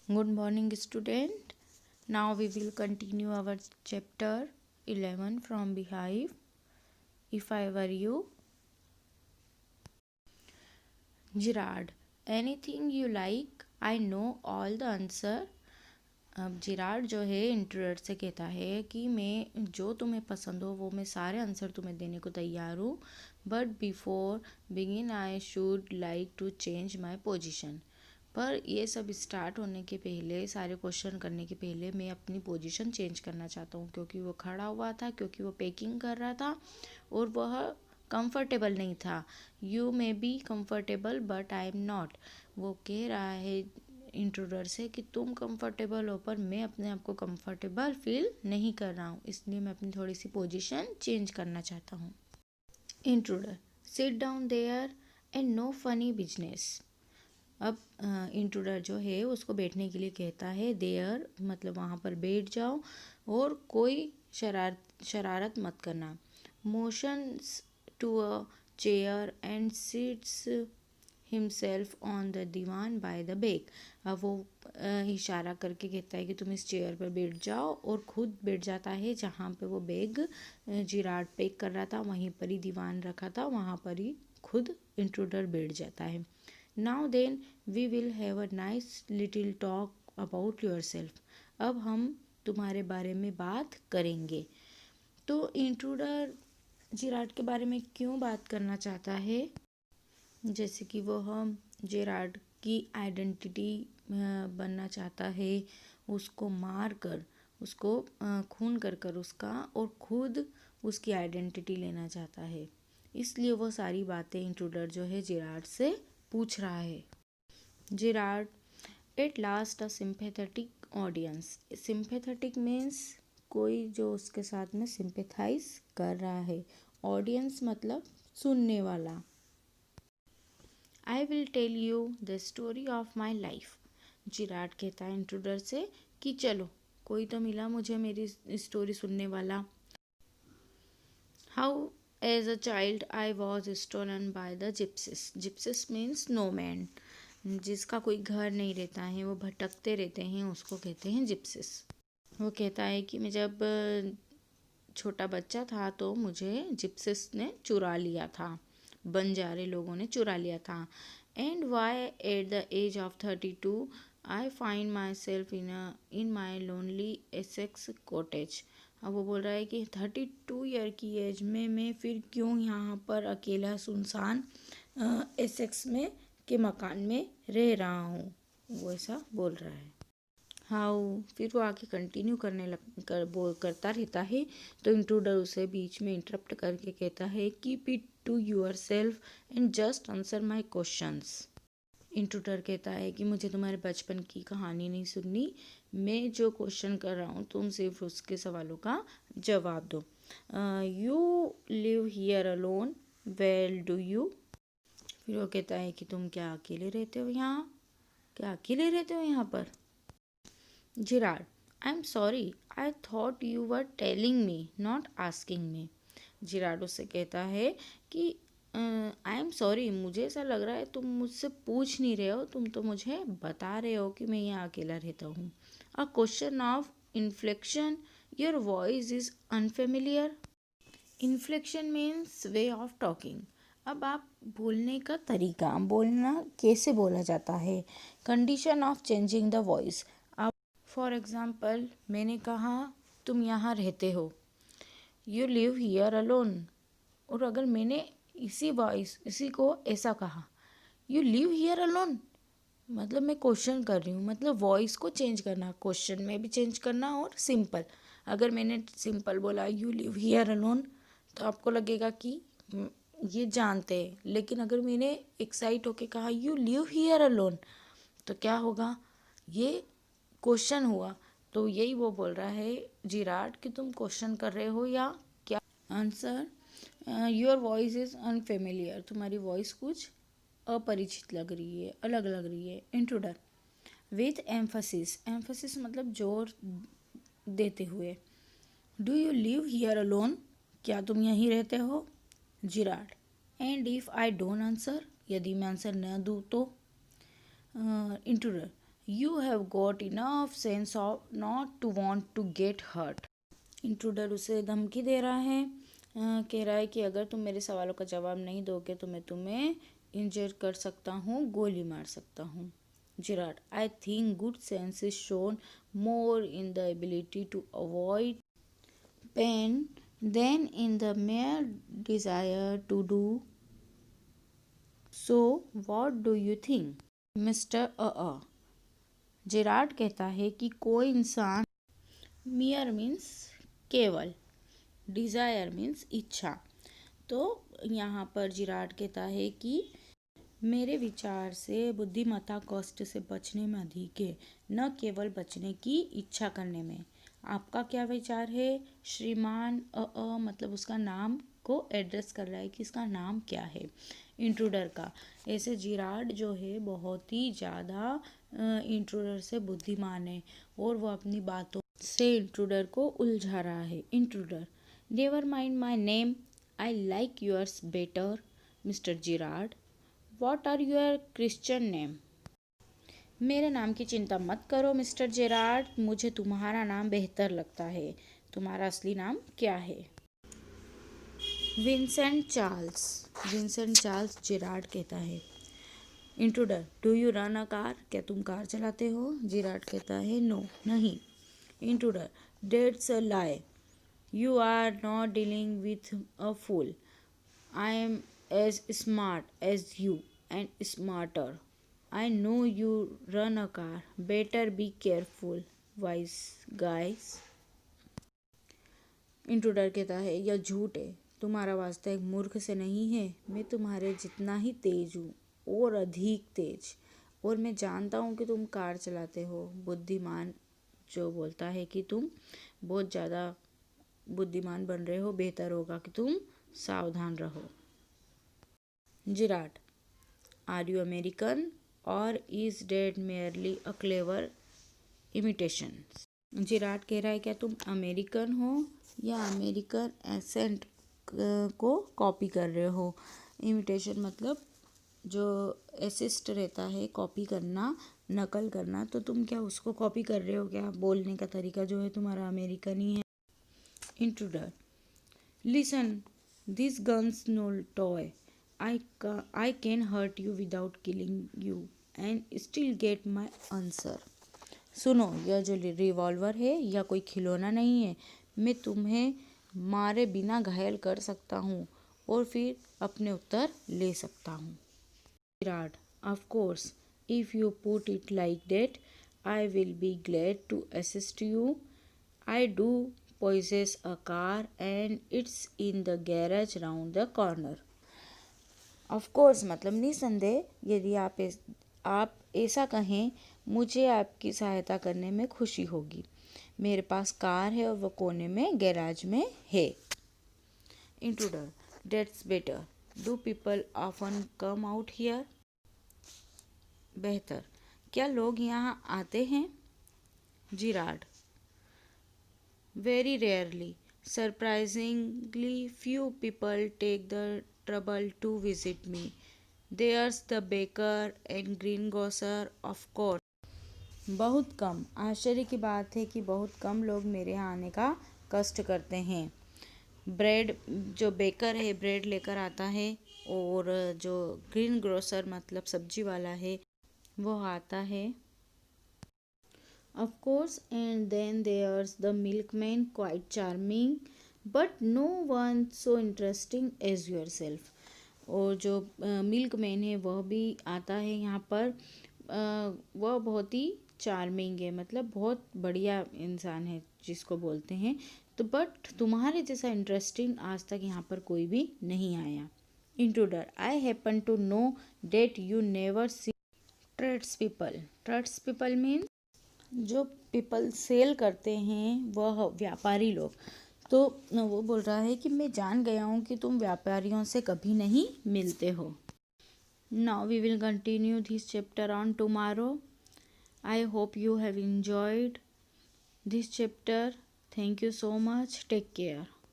Good morning, student. Now we will continue our chapter 11 from Beehive. If I were you, Gerard. Anything you like, I know all the answer. अब Gerard जो है intruder से कहता है कि मैं जो तुम्हें पसंद हो वो मैं सारे आंसर तुम्हें देने को तैयार हूँ, but before begin I should like to change my position. पर ये सब स्टार्ट होने के पहले, सारे क्वेश्चन करने के पहले मैं अपनी पोजीशन चेंज करना चाहता हूँ, क्योंकि वो खड़ा हुआ था, क्योंकि वो पैकिंग कर रहा था और वह कंफर्टेबल नहीं था। You may be comfortable but I am not. वो कह रहा है इंट्रूडर से कि तुम कंफर्टेबल हो पर मैं अपने आप को कंफर्टेबल फील नहीं कर रहा हूँ, इसलिए मैं अपनी थोड़ी सी पोजीशन चेंज करना चाहता हूँ। Intruder, sit down there and no funny business. अब इंट्रूडर जो है उसको बैठने के लिए कहता है, देयर मतलब वहाँ पर बैठ जाओ और कोई शरारत मत करना। Motions to a chair and sits himself on the divan by the bag. अब वो इशारा करके कहता है कि तुम इस चेयर पर बैठ जाओ और खुद बैठ जाता है जहाँ पे वो बैग जिराड पैक कर रहा था, वहीं पर ही दीवान रखा था, वहाँ पर ही खुद इंट्रूडर बैठ जाता है। Now then we will have a nice little talk about yourself. अब हम तुम्हारे बारे में बात करेंगे। तो इंट्रूडर जिराड के बारे में क्यों बात करना चाहता है? जैसे कि वो हम जेराड की आइडेंटिटी बनना चाहता है, उसको मार कर, उसको खून कर कर उसका और खुद उसकी आइडेंटिटी लेना चाहता है। इसलिए वो सारी बातें इंट्रूडर जो है जेराड से पूछ रहा है। Gerrard, at last a sympathetic audience. Sympathetic means कोई जो उसके साथ में सिंपैथाइज कर रहा है। ऑडियंस मतलब सुनने वाला। I will tell you the story of my life. Gerard कहता है इंट्रूडर से कि चलो कोई तो मिला मुझे मेरी स्टोरी सुनने वाला। How as a child I was stolen by the gypsies. Gypsies means no man, जिसका कोई घर नहीं रहता है, वो भटकते रहते हैं, उसको कहते हैं जिप्सिस। वो कहता है कि मैं जब छोटा बच्चा था तो मुझे जिप्सिस ने चुरा लिया था, बंजारे लोगों ने चुरा लिया था। And why at the age of 32 I find myself in my lonely Essex cottage. अब वो बोल रहा है कि 32 ईयर की एज में मैं फिर क्यों यहाँ पर अकेला सुनसान एसेक्स में के मकान में रह रहा हूँ, वो ऐसा बोल रहा है। हाउ फिर वो आके कंटिन्यू करता रहता है, तो इंट्रूडर उसे बीच में इंटरप्ट करके कहता है, keep it to yourself and just answer my questions. Intruder कहता है कि मुझे तुम्हारे बचपन की कहानी नहीं सुननी, मैं जो क्वेश्चन कर रहा हूँ तुम सिर्फ उसके सवालों का जवाब दो। You live here alone, well do you. फिर वो कहता है कि तुम क्या अकेले रहते हो यहाँ, क्या अकेले रहते हो यहाँ पर? Gerard, I am sorry, I thought you were telling me not asking me. Gerard उससे कहता है कि आई एम सॉरी, मुझे ऐसा लग रहा है तुम मुझसे पूछ नहीं रहे हो, तुम तो मुझे बता रहे हो कि मैं यहाँ अकेला रहता हूँ। A question of inflection, your voice is unfamiliar. Inflection means way of talking. अब आप बोलने का तरीका, बोलना कैसे बोला जाता है। Condition of changing the voice. अब फॉर एग्जाम्पल मैंने कहा तुम यहाँ रहते हो, यू लिव हियर अलोन। और अगर मैंने इसी को ऐसा कहा, यू लिव हियर अलोन, मतलब मैं क्वेश्चन कर रही हूँ, मतलब वॉइस को चेंज करना, क्वेश्चन में भी चेंज करना। और सिंपल, अगर मैंने सिंपल बोला यू लिव हियर अलोन तो आपको लगेगा कि ये जानते हैं, लेकिन अगर मैंने एक्साइट होके कहा यू लिव हियर अलोन तो क्या होगा, ये क्वेश्चन हुआ। तो यही वो बोल रहा है जिराड कि तुम क्वेश्चन कर रहे हो या क्या। Answer, your voice is unfamiliar, तुम्हारी वॉइस कुछ अपरिचित लग रही है, अलग लग रही है। इंट्रूडर, विथ एम्फसिस, एम्फसिस मतलब जोर देते हुए। Do you live here alone, क्या तुम यहीं रहते हो? Gerard, and if I don't answer, यदि मैं आंसर न दूँ तो? Intruder, You have got enough sense of not to want to get hurt. Intruder उसे धमकी दे रहा है, कह रहा है कि अगर तुम मेरे सवालों का जवाब नहीं दोगे तो मैं तुम्हें इंजर कर सकता हूँ, गोली मार सकता हूँ. Gerard, I think good sense is shown more in the ability to avoid pain than in the mere desire to do so. What do you think, Mr. Gerrard कहता है कि कोई इंसान, मियर मीन्स केवल, डिज़ायर मीन्स इच्छा. तो यहाँ पर जेराड कहता है कि मेरे विचार से बुद्धिमत्ता कष्ट से बचने में अधिक है, न केवल बचने की इच्छा करने में. आपका क्या विचार है श्रीमान मतलब उसका नाम को एड्रेस कर रहा है कि इसका नाम क्या है, इंट्रूडर का. ऐसे जेराड जो है बहुत ही ज़्यादा इंट्रूडर से बुद्धिमान है और वो अपनी बातों से इंट्रूडर को उलझा रहा है. Intruder, never mind my name, I like yours better mister Gerard. What are your Christian name? मेरे नाम की चिंता मत करो मिस्टर जेराड, मुझे तुम्हारा नाम बेहतर लगता है. तुम्हारा असली नाम क्या है? Vincent Charles. Vincent Charles. Gerrard कहता है. Intruder, do you run a car? क्या तुम कार चलाते हो? जेराड कहता है नो, नहीं. Intruder, that's a lie, you are not dealing with a fool. I am as smart as you and smarter. I know you run a car. Better be careful, wise guys. Intruder कहता है यह झूठ है, तुम्हारा वास्ता एक मूर्ख से नहीं है. मैं तुम्हारे जितना ही तेज हूँ और अधिक तेज, और मैं जानता हूँ कि तुम कार चलाते हो. बुद्धिमान जो बोलता है कि तुम बहुत ज़्यादा बुद्धिमान बन रहे हो, बेहतर होगा कि तुम सावधान रहो. Gerard, are you American or is that merely a clever imitation? Gerard कह रहा है क्या तुम अमेरिकन हो या अमेरिकन एसेंट को कॉपी कर रहे हो. इमिटेशन मतलब जो असिस्ट रहता है, कॉपी करना, नकल करना. तो तुम क्या उसको कॉपी कर रहे हो क्या? बोलने का तरीका जो है तुम्हारा अमेरिकन ही है. Intruder, listen, this gun's no toy. I can hurt you without killing you and still get my answer. सुनो, यह जो रिवॉल्वर है यह कोई खिलौना नहीं है. मैं तुम्हें मारे बिना घायल कर सकता हूँ और फिर अपने उत्तर ले सकता हूँ. Gerrard, of course, if you put it like that, I will be glad to assist you. I do possess a car and it's in the garage round the corner. Of course मतलब निसंदेह, यदि आप ऐसा कहें, मुझे आपकी सहायता करने में खुशी होगी. मेरे पास कार है और वह कोने में गैराज में है. Intruder, that's better. Do people often come out here? बेहतर. क्या लोग यहाँ आते हैं? Gerard, very rarely. Surprisingly few people take the trouble to visit me. There's the baker and greengrocer, of course. बहुत कम. आश्चर्य की बात है कि बहुत कम लोग मेरे यहाँ आने का कष्ट करते हैं. ब्रेड, जो बेकर है ब्रेड लेकर आता है, और जो ग्रीन ग्रोसर मतलब सब्जी वाला है वो आता है. Of course, and then there's the milkman, quite charming, but no one so interesting as yourself. और जो मिल्कमैन है वह भी आता है यहाँ पर. वह बहुत ही चार्मिंग है, मतलब बहुत बढ़िया इंसान है जिसको बोलते हैं. तो बट तुम्हारे जैसा इंटरेस्टिंग आज तक यहाँ पर कोई भी नहीं आया. Intruder, I happen to know that you never see trades people. Trades people means जो पीपल सेल करते हैं, वह व्यापारी लोग. तो वो बोल रहा है कि मैं जान गया हूँ कि तुम व्यापारियों से कभी नहीं मिलते हो. Now we will continue this chapter on tomorrow. I hope you have enjoyed this chapter. Thank you so much. Take care.